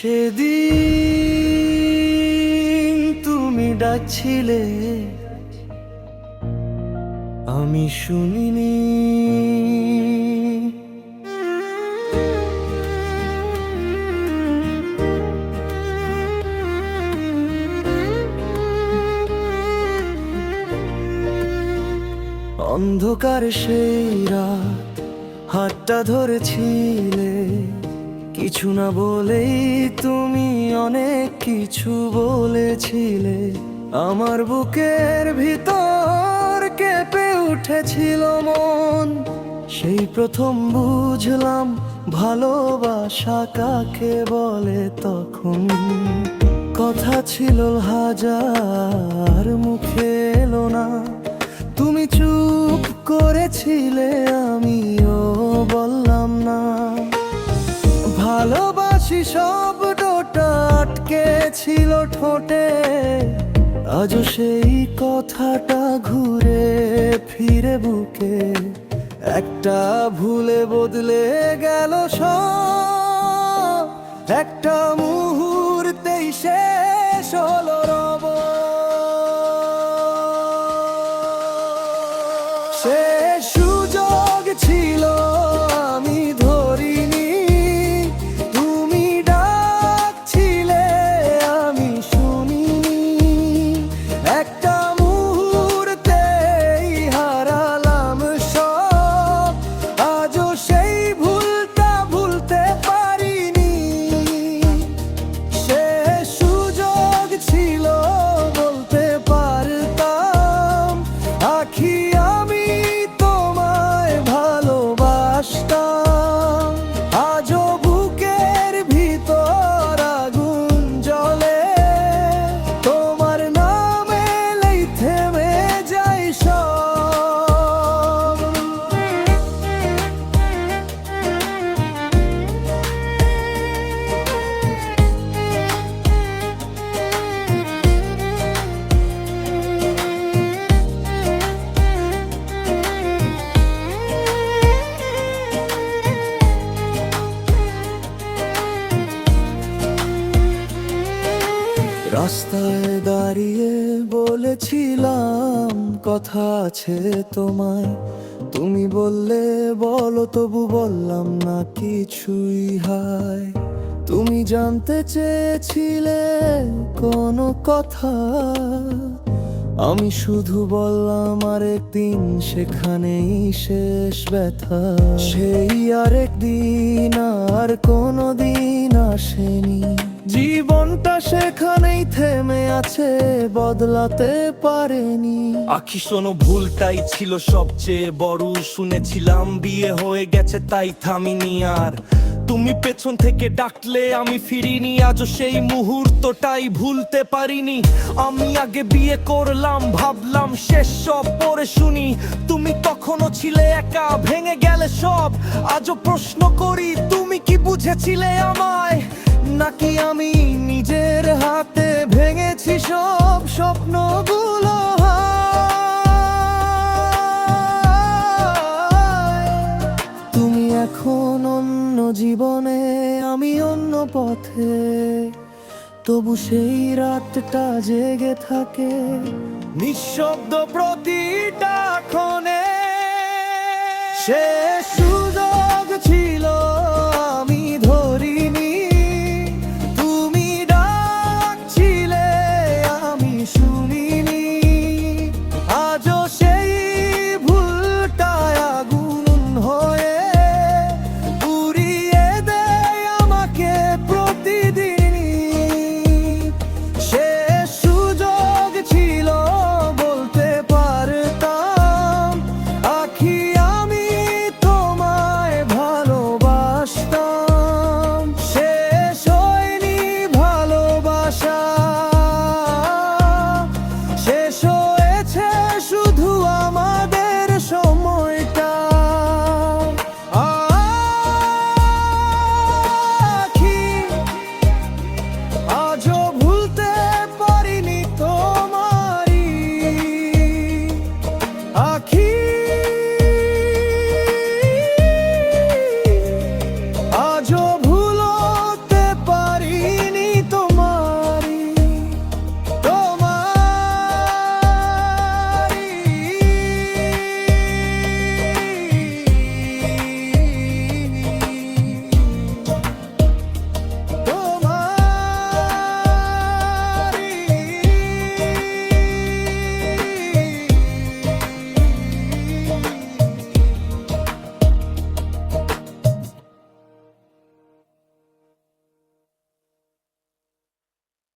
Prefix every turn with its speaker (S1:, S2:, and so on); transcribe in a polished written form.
S1: সেদিন তুমি ডাকছিলে, আমি শুনিনি। অন্ধকার সেই রাত হাতটা ধরেছিলে, কিছু না বলেই তুমি অনেক কিছু বলেছিলে। আমার বুকের ভিতর কেঁপে উঠেছিল মন, সেই প্রথম বুঝলাম ভালোবাসা কাকে বলে। তখন কথা ছিল হাজার, মুখে এলো না, তুমি চুপ করেছিলে, আমিও বললাম না। ভালোবাসি শব্দটা আটকে ছিল ঠোঁটে, আজও সেই কথাটা ঘুরে ফিরে বুকে। একটা ভুলে বদলে গেল সব, একটা মুহূর্তেই শেষ হলো রব। সে সুযোগ ছিল আমি ধরিনি, তুমি ডাকছিলে আমি শুনিনি। একটা মুহূর্তেই হারালাম সব, আজও সেই ভুলটা ভুলতে পারিনি। সে সুযোগ ছিল বলতে পারতাম, আখি আমি তোমায় ভালোবাসতাম। আজও বুকের ভিতর আগুন জ্বলে, তোমার নাম এলেই থেমে যায় সব। রাস্তায় দাঁড়িয়ে বলেছিলাম কথা আছে তোমায়, তুমি বললে বলো, তবু বললাম না কিছুই। হায়, তুমি জানতে চেয়েছিলে কোনো কথা, আমি শুধু বললাম আরেকদিন, সেখানেই শেষ ব্যথা। সেই আরেকদিন আর কোনো দিন আসেনি, জীবনটা সেখানেই থেমে আছে, বদলাতে পারেনি।
S2: আখি শোনো, ভুলটাই ছিল সবচেয়ে বড়। শুনেছিলাম বিয়ে হয়ে গেছে, তাই থামিনি আর। তুমি পেছন থেকে ডাকলে আমি ফিরিনি, আজও সেই মুহূর্তটাই ভুলতে পারিনি। আমি আগে বিয়ে করলাম, ভাবলাম শেষ সব, পরে শুনি তুমি তখনও ছিলে একা, ভেঙে গেলে সব। আজও প্রশ্ন করি, তুমি কি বুঝেছিলে আমায়, নাকি আমি নিজের হাতে ভেঙেছি সব স্বপ্নগুলো।
S1: তুমি এখন অন্য জীবনে, আমি অন্য পথে, তবু সেই রাতটা জেগে থাকে
S2: নিঃশব্দ প্রতিটা ক্ষণে।
S1: শেষ